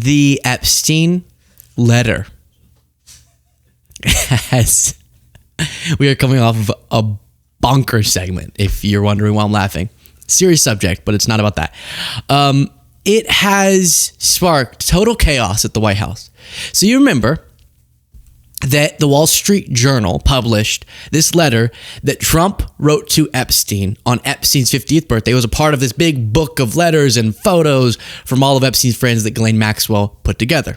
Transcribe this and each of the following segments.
The Epstein letter has... We are coming off of a bonker segment, if you're wondering why I'm laughing. Serious subject, but it's not about that. It has sparked total chaos at the White House. So you remember that the Wall Street Journal published this letter that Trump wrote to Epstein on Epstein's 50th birthday. It was a part of this big book of letters and photos from all of Epstein's friends that Ghislaine Maxwell put together.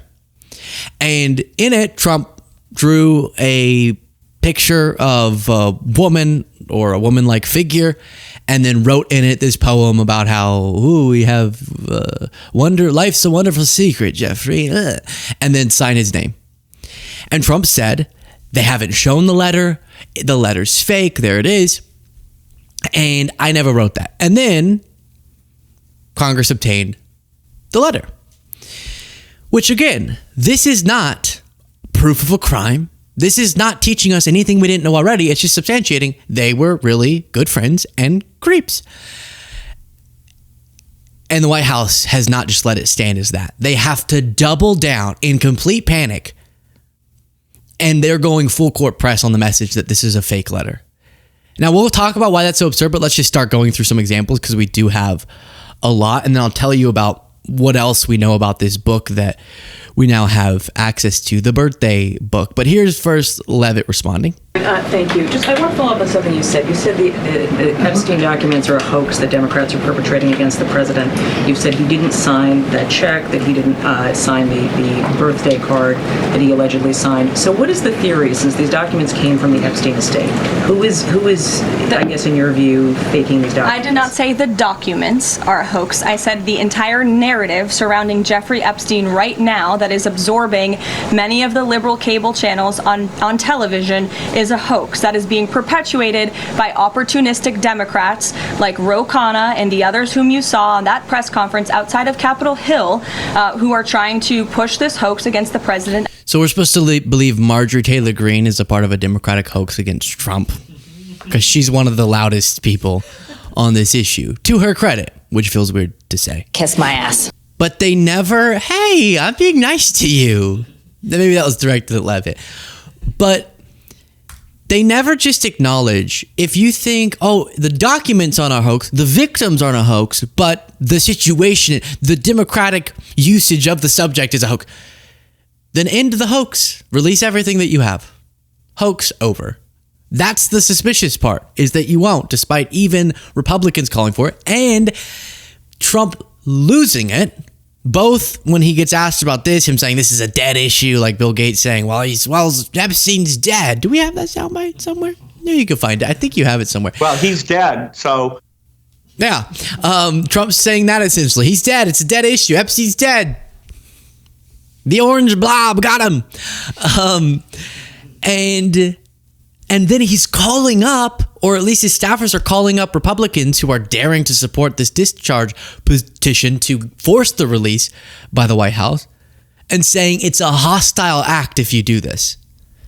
And in it, Trump drew a picture of a woman or a woman-like figure, and then wrote in it this poem about how, we have life's a wonderful secret, Jeffrey, and then sign his name. And Trump said, they haven't shown the letter's fake, there it is, and I never wrote that. And then Congress obtained the letter, which again, this is not proof of a crime. This is not teaching us anything we didn't know already. It's just substantiating they were really good friends and creeps. And the White House has not just let it stand as that. They have to double down in complete panic. And they're going full court press on the message that this is a fake letter. Now, we'll talk about why that's so absurd, but let's just start going through some examples because we do have a lot. And then I'll tell you about what else we know about this book that we now have access to, the birthday book. But here's first Levitt responding. Thank you. I want to follow up on something you said. You said the Epstein documents are a hoax that Democrats are perpetrating against the president. You've said he didn't sign that check, that he didn't sign the birthday card that he allegedly signed. So what is the theory, since these documents came from the Epstein estate? Who is, I guess, in your view, faking these documents? I did not say the documents are a hoax. I said the entire narrative surrounding Jeffrey Epstein right now that is absorbing many of the liberal cable channels on television is a hoax that is being perpetuated by opportunistic Democrats like Ro Khanna and the others whom you saw on that press conference outside of Capitol Hill, who are trying to push this hoax against the president. So we're supposed to believe Marjorie Taylor Greene is a part of a Democratic hoax against Trump because she's one of the loudest people on this issue, to her credit, which feels weird to say. Kiss my ass. But they never, hey, I'm being nice to you. Maybe that was directed at Levitt. But they never just acknowledge, if you think, the documents aren't a hoax, the victims aren't a hoax, but the situation, the Democratic usage of the subject is a hoax, then end the hoax. Release everything that you have. Hoax over. That's the suspicious part, is that you won't, despite even Republicans calling for it, and Trump losing it, both when he gets asked about this, him saying this is a dead issue, like Bill Gates saying, Epstein's dead. Do we have that soundbite somewhere? No, you can find it. I think you have it somewhere. Well, he's dead, so... Yeah. Trump's saying that essentially. He's dead. It's a dead issue. Epstein's dead. The orange blob got him. And then he's calling up, or at least his staffers are calling up Republicans who are daring to support this discharge petition to force the release by the White House and saying it's a hostile act if you do this.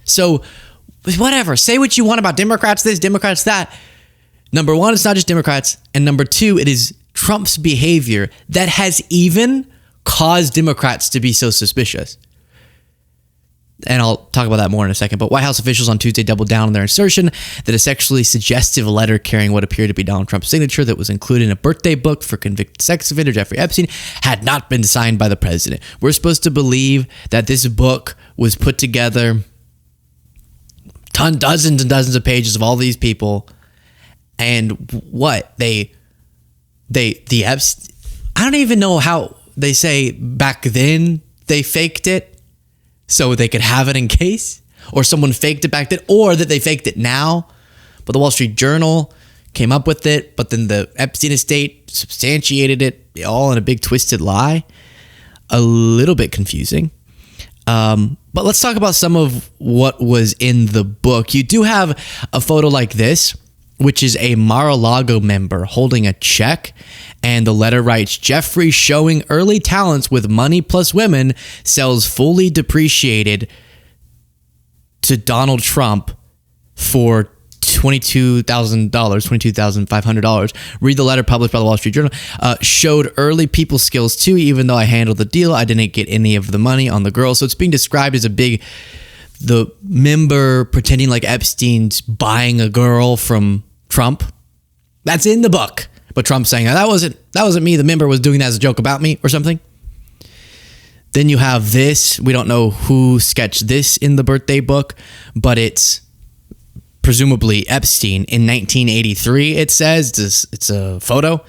So whatever, say what you want about Democrats this, Democrats that. Number one, it's not just Democrats. And number two, it is Trump's behavior that has even caused Democrats to be so suspicious. And I'll talk about that more in a second. But White House officials on Tuesday doubled down on their assertion that a sexually suggestive letter carrying what appeared to be Donald Trump's signature that was included in a birthday book for convicted sex offender Jeffrey Epstein had not been signed by the president. We're supposed to believe that this book was put together, dozens and dozens of pages of all these people, and what? The Epstein, I don't even know how they say back then they faked it so they could have it in case, or someone faked it back then, or that they faked it now. But the Wall Street Journal came up with it, but then the Epstein estate substantiated it, all in a big twisted lie. A little bit confusing. But let's talk about some of what was in the book. You do have a photo like this, which is a Mar-a-Lago member holding a check. And the letter writes, Jeffrey showing early talents with money plus women sells fully depreciated to Donald Trump for $22,000, $22,500. Read the letter published by the Wall Street Journal. Showed early people skills too, even though I handled the deal. I didn't get any of the money on the girl. So it's being described as the member pretending like Epstein's buying a girl from Trump. That's in the book. But Trump's saying that wasn't me. The member was doing that as a joke about me or something. Then you have this. We don't know who sketched this in the birthday book, but it's presumably Epstein in 1983. It says it's a photo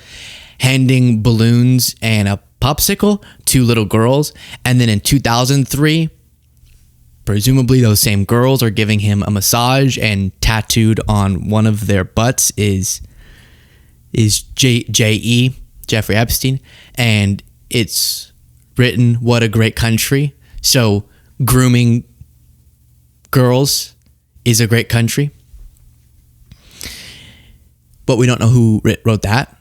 handing balloons and a popsicle to little girls. And then in 2003, presumably those same girls are giving him a massage, and tattooed on one of their butts is J.E. Jeffrey Epstein, and it's written, "What a great country." So grooming girls is a great country. But we don't know who wrote that.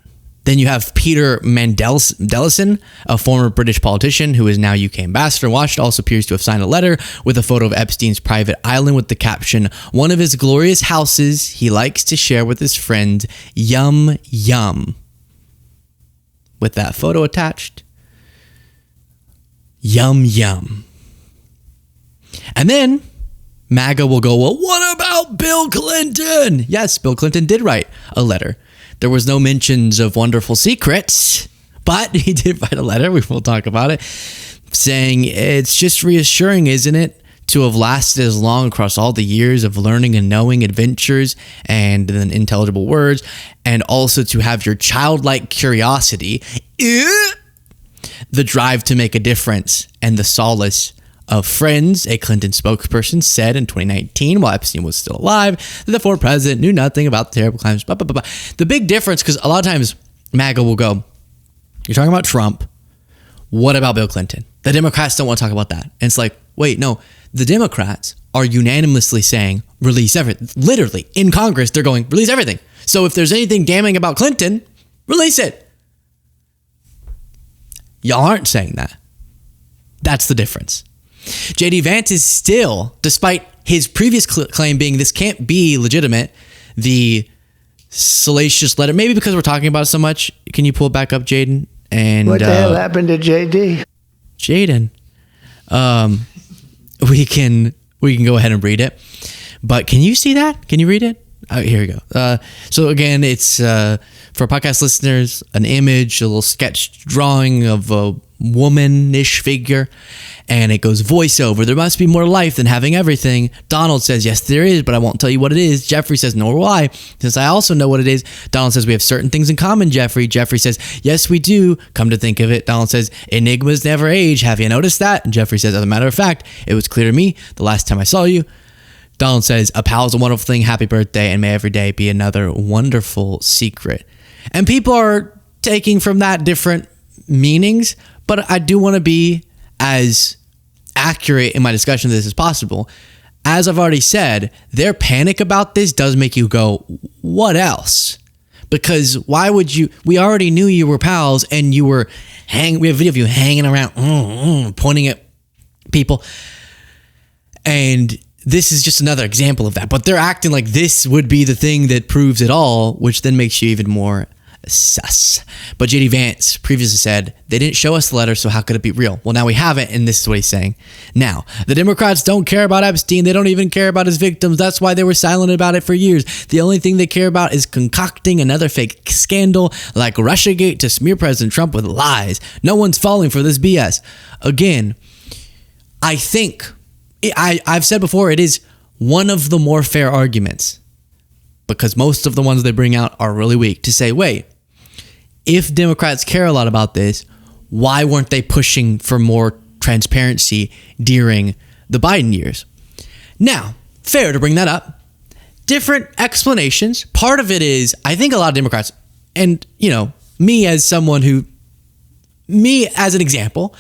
Then you have Peter Mandelson, a former British politician who is now UK ambassador in Washington, also appears to have signed a letter with a photo of Epstein's private island with the caption, "One of his glorious houses he likes to share with his friend, yum yum." With that photo attached. Yum yum. And then MAGA will go, "Well, what about Bill Clinton?" Yes, Bill Clinton did write a letter. There was no mentions of wonderful secrets, but he did write a letter, we will talk about it, saying it's just reassuring, isn't it, to have lasted as long across all the years of learning and knowing adventures and then intelligible words, and also to have your childlike curiosity, the drive to make a difference, and the solace of friends. A Clinton spokesperson said in 2019, while Epstein was still alive, that the former president knew nothing about the terrible crimes. The big difference, because a lot of times MAGA will go, "You're talking about Trump. What about Bill Clinton?" The Democrats don't want to talk about that. And it's like, wait, no. The Democrats are unanimously saying, release everything. Literally, in Congress, they're going, release everything. So if there's anything damning about Clinton, release it. Y'all aren't saying that. That's the difference. J.D. Vance is still, despite his previous claim being this can't be legitimate, the salacious letter, maybe because we're talking about it so much. Can you pull it back up, Jaden? And what the hell happened to J.D.? Jaden. We can go ahead and read it. But can you see that? Can you read it? Oh, here we go. So again, it's for podcast listeners, an image, a little sketch drawing of a womanish figure, and it goes voiceover. "There must be more life than having everything." Donald says, "Yes, there is, but I won't tell you what it is." Jeffrey says, "Nor will I, since I also know what it is." Donald says, "We have certain things in common, Jeffrey." Jeffrey says, "Yes, we do. Come to think of it." Donald says, "Enigmas never age. Have you noticed that?" And Jeffrey says, "As a matter of fact, it was clear to me the last time I saw you." Donald says, "A pal is a wonderful thing. Happy birthday, and may every day be another wonderful secret." And people are taking from that different meanings, but I do want to be as accurate in my discussion of this as possible. As I've already said, their panic about this does make you go, what else? Because why would you? We already knew you were pals, and you were we have a video of you hanging around, pointing at people. And this is just another example of that. But they're acting like this would be the thing that proves it all, which then makes you even more sus. But J.D. Vance previously said, they didn't show us the letter, so how could it be real? Well, now we have it, and this is what he's saying. Now, the Democrats don't care about Epstein. They don't even care about his victims. That's why they were silent about it for years. The only thing they care about is concocting another fake scandal like Russiagate to smear President Trump with lies. No one's falling for this BS. Again, I think, I've said before, it is one of the more fair arguments, because most of the ones they bring out are really weak, to say, wait, if Democrats care a lot about this, why weren't they pushing for more transparency during the Biden years? Now, fair to bring that up. Different explanations. Part of it is, I think a lot of Democrats, and me as an example,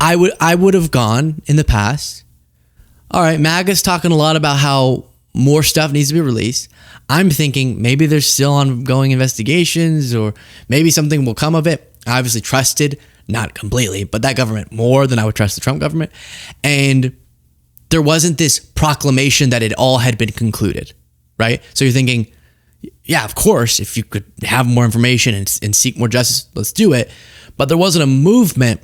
I would have gone in the past, all right, MAGA's talking a lot about how more stuff needs to be released. I'm thinking maybe there's still ongoing investigations, or maybe something will come of it. I obviously trusted, not completely, but that government more than I would trust the Trump government. And there wasn't this proclamation that it all had been concluded, right? So you're thinking, yeah, of course, if you could have more information and seek more justice, let's do it. But there wasn't a movement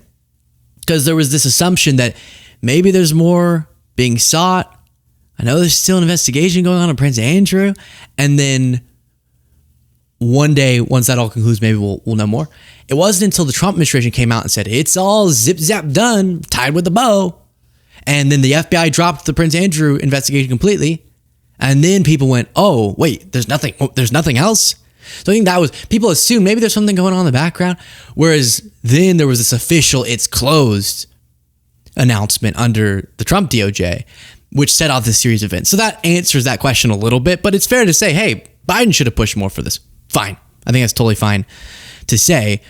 because there was this assumption that maybe there's more being sought. I know there's still an investigation going on Prince Andrew. And then one day, once that all concludes, maybe we'll know more. It wasn't until the Trump administration came out and said, it's all zip zap done, tied with a bow. And then the FBI dropped the Prince Andrew investigation completely. And then people went, oh, wait, there's nothing else. So I think that was, people assumed maybe there's something going on in the background. Whereas then there was this official, it's closed announcement under the Trump DOJ, which set off this series of events. So that answers that question a little bit, but it's fair to say, hey, Biden should have pushed more for this. Fine. I think that's totally fine to say.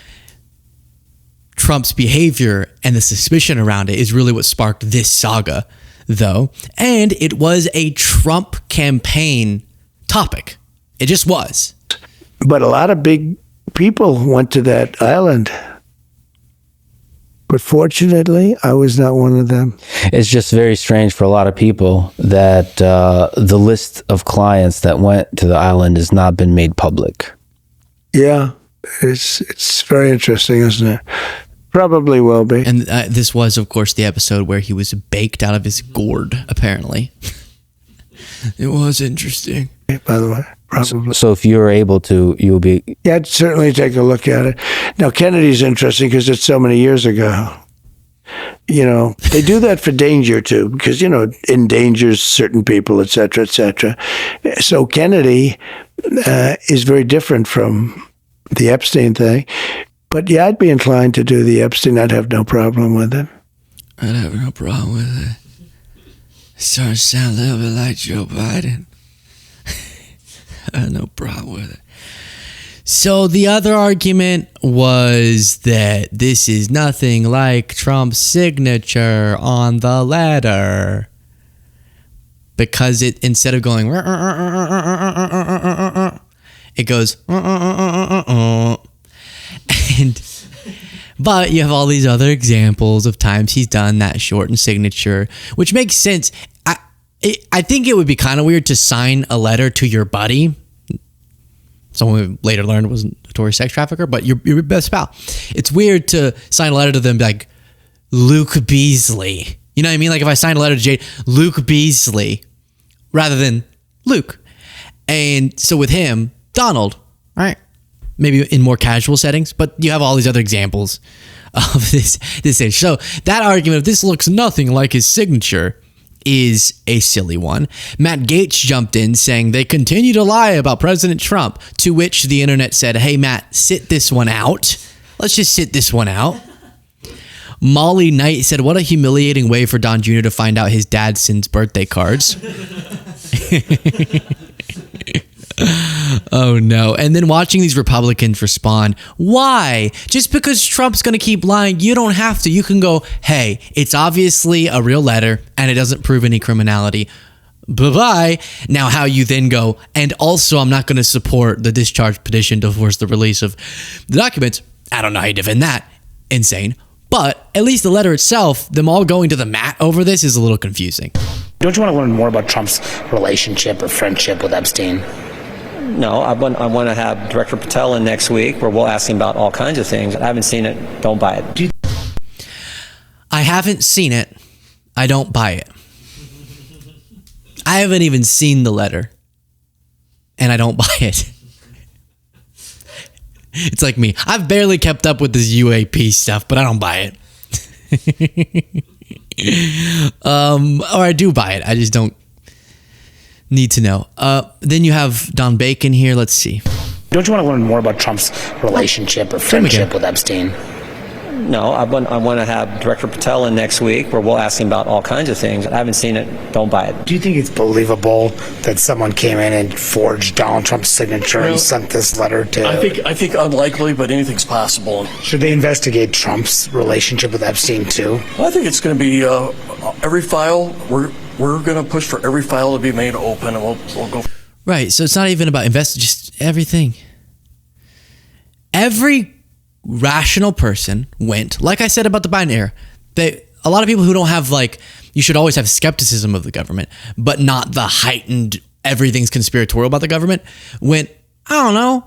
Trump's behavior and the suspicion around it is really what sparked this saga, though. And it was a Trump campaign topic. It just was. But a lot of big people went to that island. But fortunately, I was not one of them. It's just very strange for a lot of people that the list of clients that went to the island has not been made public. Yeah, it's very interesting, isn't it? Probably will be. And this was, of course, the episode where he was baked out of his gourd, apparently. It was interesting. By the way, probably. So if you're able to, you'll be... Yeah, I'd certainly take a look at it. Now, Kennedy's interesting because it's so many years ago. You know, they do that for danger, too, because, you know, endangers certain people, et cetera, et cetera. So Kennedy is very different from the Epstein thing. But yeah, I'd be inclined to do the Epstein. I'd have no problem with it. I'd have no problem with it. Starting to sound a little bit like Joe Biden. I had no problem with it. So the other argument was that this is nothing like Trump's signature on the letter. Because it, instead of going, it goes, but you have all these other examples of times he's done that shortened signature, which makes sense. I think it would be kind of weird to sign a letter to your buddy. Someone we later learned was a notorious sex trafficker, but your best pal. It's weird to sign a letter to them like Luke Beasley. You know what I mean? Like if I signed a letter to Jade, Luke Beasley, rather than Luke. And so with him, Donald, right? Maybe in more casual settings, but you have all these other examples of this age. So that argument of this looks nothing like his signature is a silly one. Matt Gaetz jumped in saying they continue to lie about President Trump, to which the internet said, hey, Matt, sit this one out. Let's just sit this one out. Molly Knight said, what a humiliating way for Don Jr. to find out his dad sends birthday cards. Oh no. And then watching these Republicans respond, why? Just because Trump's going to keep lying, you don't have to. You can go, hey, it's obviously a real letter and it doesn't prove any criminality. Bye-bye. Now how you then go, and also I'm not going to support the discharge petition to force the release of the documents. I don't know how you defend that. Insane. But at least the letter itself, them all going to the mat over this is a little confusing. Don't you want to learn more about Trump's relationship or friendship with Epstein? No, I want to have Director Patel in next week where we'll ask him about all kinds of things. I haven't seen it. Don't buy it. I haven't seen it. I don't buy it. I haven't even seen the letter. And I don't buy it. It's like me. I've barely kept up with this UAP stuff, but I don't buy it. Or I do buy it. I just don't need to know. Then you have Don Bacon here. Let's see. Don't you want to learn more about Trump's relationship or friendship with Epstein? No, I want to have Director Patel in next week where we'll ask him about all kinds of things. I haven't seen it. Don't buy it. Do you think it's believable that someone came in and forged Donald Trump's signature and sent this letter to... I think unlikely, but anything's possible. Should they investigate Trump's relationship with Epstein too? Well, I think it's going to be every file. We're going to push for every file to be made open, and we'll go. Right. So it's not even about just everything. Every rational person went, like I said about the Biden era, a lot of people who don't have, like, you should always have skepticism of the government, but not the heightened everything's conspiratorial about the government, went, I don't know.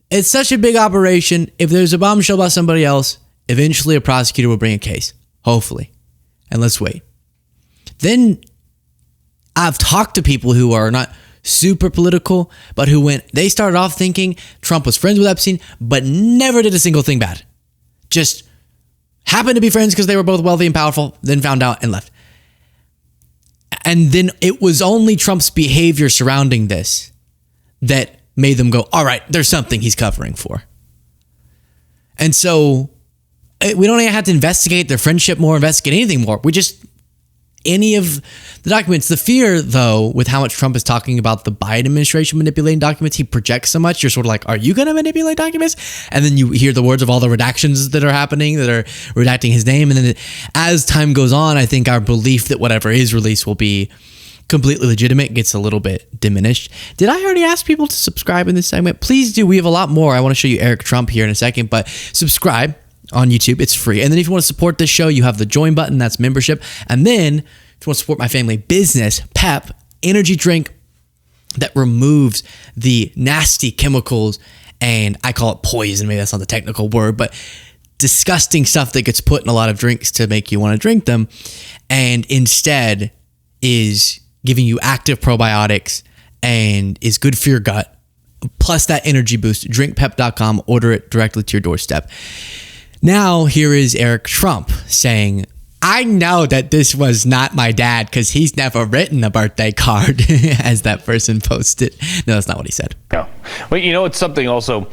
It's such a big operation. If there's a bombshell about somebody else, eventually a prosecutor will bring a case. Hopefully. And let's wait. Then I've talked to people who are not super political, but they started off thinking Trump was friends with Epstein, but never did a single thing bad. Just happened to be friends because they were both wealthy and powerful, then found out and left. And then it was only Trump's behavior surrounding this that made them go, all right, there's something he's covering for. And so we don't even have to investigate their friendship more, investigate anything more. Any of the documents. The fear, though, with how much Trump is talking about the Biden administration manipulating documents, he projects so much, you're sort of like, are you going to manipulate documents? And then you hear the words of all the redactions that are happening, that are redacting his name. And then as time goes on, I think our belief that whatever is released will be completely legitimate gets a little bit diminished. Did I already ask people to subscribe in this segment? Please do. We have a lot more. I want to show you Eric Trump here in a second, but subscribe on YouTube. It's free. And then if you want to support this show, you have the join button. That's membership. And then if you want to support my family business, PEP, energy drink that removes the nasty chemicals, and I call it poison. Maybe that's not the technical word, but disgusting stuff that gets put in a lot of drinks to make you want to drink them, and instead is giving you active probiotics and is good for your gut, plus that energy boost. Drinkpep.com, order it directly to your doorstep. Now, here is Eric Trump saying, I know that this was not my dad because he's never written a birthday card, as that person posted. No, that's not what he said. No. Well, you know, it's something also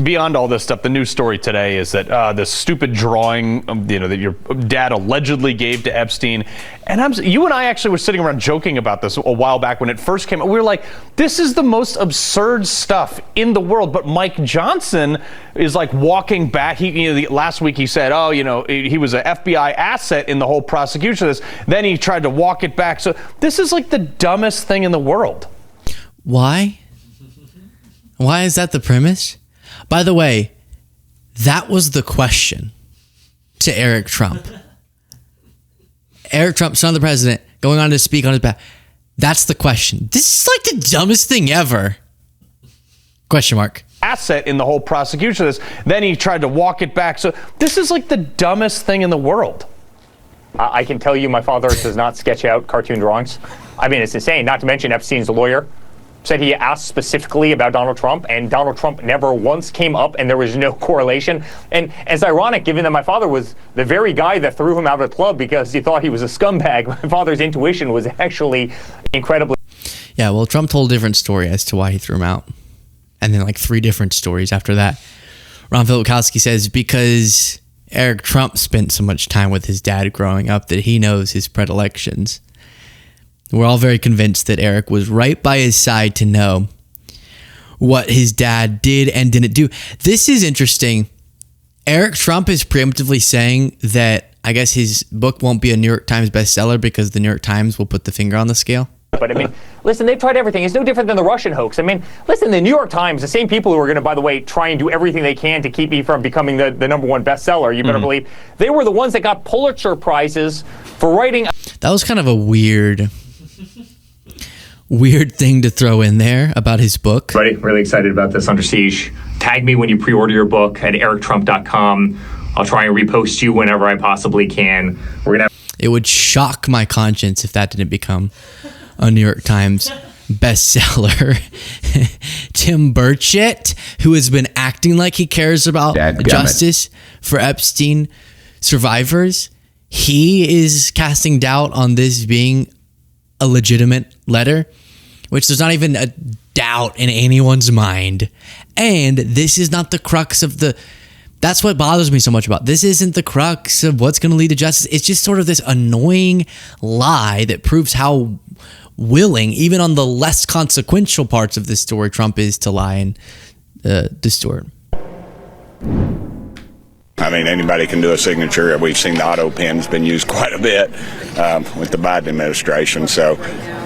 beyond all this stuff. The news story today is that the stupid drawing, that your dad allegedly gave to Epstein. And you and I actually were sitting around joking about this a while back when it first came out. We were like, this is the most absurd stuff in the world. But Mike Johnson is like walking back. Last week he said, he was an FBI asset in the whole prosecution of this. Then he tried to walk it back. So this is like the dumbest thing in the world. Why? Why is that the premise? By the way, that was the question to Eric Trump. Eric Trump, son of the president, going on to speak on his behalf. That's the question. This is like the dumbest thing ever. Question mark. Asset in the whole prosecution of this. Then he tried to walk it back. So this is like the dumbest thing in the world. I can tell you my father does not sketch out cartoon drawings. I mean, it's insane. Not to mention Epstein's lawyer said he asked specifically about Donald Trump, and Donald Trump never once came up, and there was no correlation. And it's ironic, given that my father was the very guy that threw him out of the club because he thought he was a scumbag. My father's intuition was actually incredibly... Yeah, well, Trump told a different story as to why he threw him out. And then like 3 different stories after that. Ron Filipkowski says because Eric Trump spent so much time with his dad growing up that he knows his predilections. We're all very convinced that Eric was right by his side to know what his dad did and didn't do. This is interesting. Eric Trump is preemptively saying that I guess his book won't be a New York Times bestseller because the New York Times will put the finger on the scale. But I mean, listen, they've tried everything. It's no different than the Russian hoax. I mean, listen, the New York Times, the same people who are going to, by the way, try and do everything they can to keep me from becoming the number one bestseller, you better believe, they were the ones that got Pulitzer Prizes for writing. That was kind of a weird thing to throw in there about his book. Really excited about this, Under Siege. Tag me when you pre-order your book at erictrump.com. I'll try and repost you whenever I possibly can. It would shock my conscience if that didn't become a New York Times bestseller. Tim Burchett, who has been acting like he cares about justice for Epstein survivors, he is casting doubt on this being a legitimate letter, which there's not even a doubt in anyone's mind. And this is not the crux of that's what bothers me so much about this. Isn't the crux of what's going to lead to justice. It's just sort of this annoying lie that proves how willing, even on the less consequential parts of this story, Trump is to lie and distort. I mean, anybody can do a signature. We've seen the auto pen's been used quite a bit with the Biden administration. So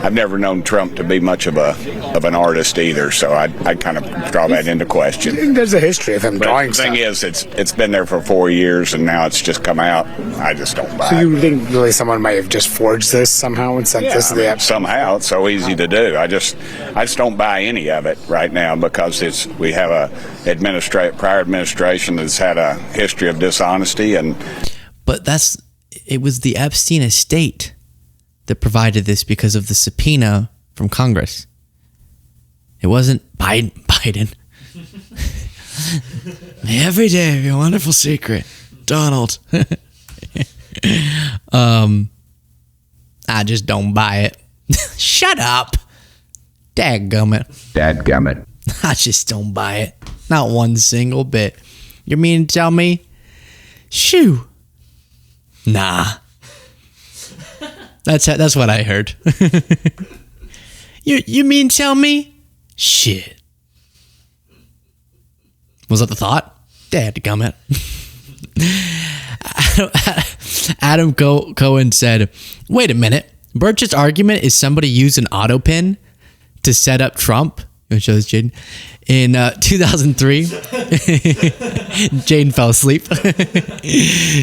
I've never known Trump to be much of an artist either. So I kind of draw that into question. There's a history of him drawing stuff. The thing is, it's been there for 4 years, and now it's just come out. I just don't buy it. So you think really someone might have just forged this somehow and sent this to the app? Somehow. It's so easy to do. I just don't buy any of it right now because we have a prior administration that's had a history of dishonesty. But it was the Epstein estate that provided this because of the subpoena from Congress. It wasn't Biden. Every day, a wonderful secret. Donald. I just don't buy it. Shut up. Dadgummit. I just don't buy it. Not one single bit. You mean to tell me? Shoo. Nah. That's what I heard. You mean tell me? Shit. Was that the thought? Dadgummit. Adam Cohen said, wait a minute. Birch's argument is somebody used an auto pin to set up Trump. It shows Jaden. In 2003, Jaden fell asleep.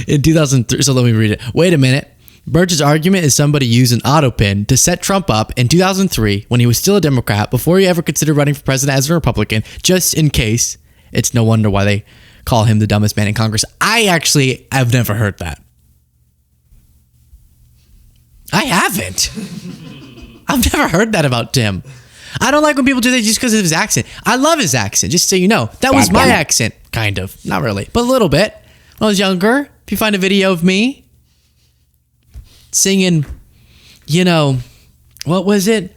In 2003, so let me read it. Wait a minute. Birch's argument is somebody used an auto pin to set Trump up in 2003 when he was still a Democrat before he ever considered running for president as a Republican, just in case. It's no wonder why they call him the dumbest man in Congress. I've never heard that. I haven't. I've never heard that about Tim. I don't like when people do that just because of his accent. I love his accent, just so you know. That was my accent, kind of. Not really, but a little bit. When I was younger, if you find a video of me singing, what was it?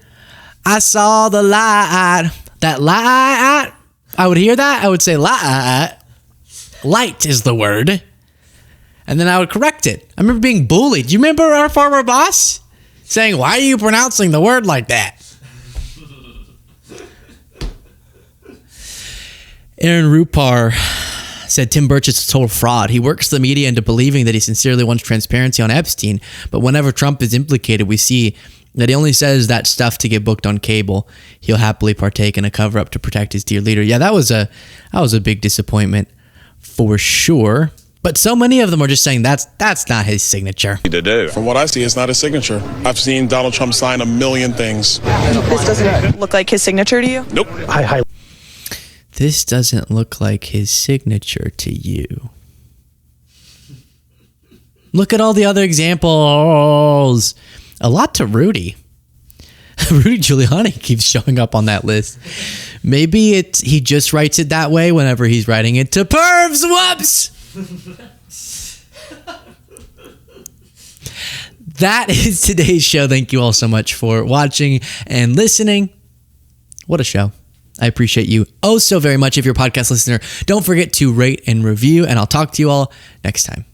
I saw the light. That light. I would hear that. I would say light. Light is the word. And then I would correct it. I remember being bullied. Do you remember our former boss saying, why are you pronouncing the word like that? Aaron Rupar said Tim Burch is a total fraud. He works the media into believing that he sincerely wants transparency on Epstein, but whenever Trump is implicated, we see that he only says that stuff to get booked on cable. He'll happily partake in a cover-up to protect his dear leader. Yeah, that was a big disappointment for sure. But so many of them are just saying that's not his signature. To do. From what I see, it's not his signature. I've seen Donald Trump sign a million things. This doesn't look like his signature to you? Nope. This doesn't look like his signature to you. Look at all the other examples. A lot to Rudy. Rudy Giuliani keeps showing up on that list. Maybe he just writes it that way whenever he's writing it to pervs. Whoops! That is today's show. Thank you all so much for watching and listening. What a show. I appreciate you oh so very much. If you're a podcast listener, don't forget to rate and review, and I'll talk to you all next time.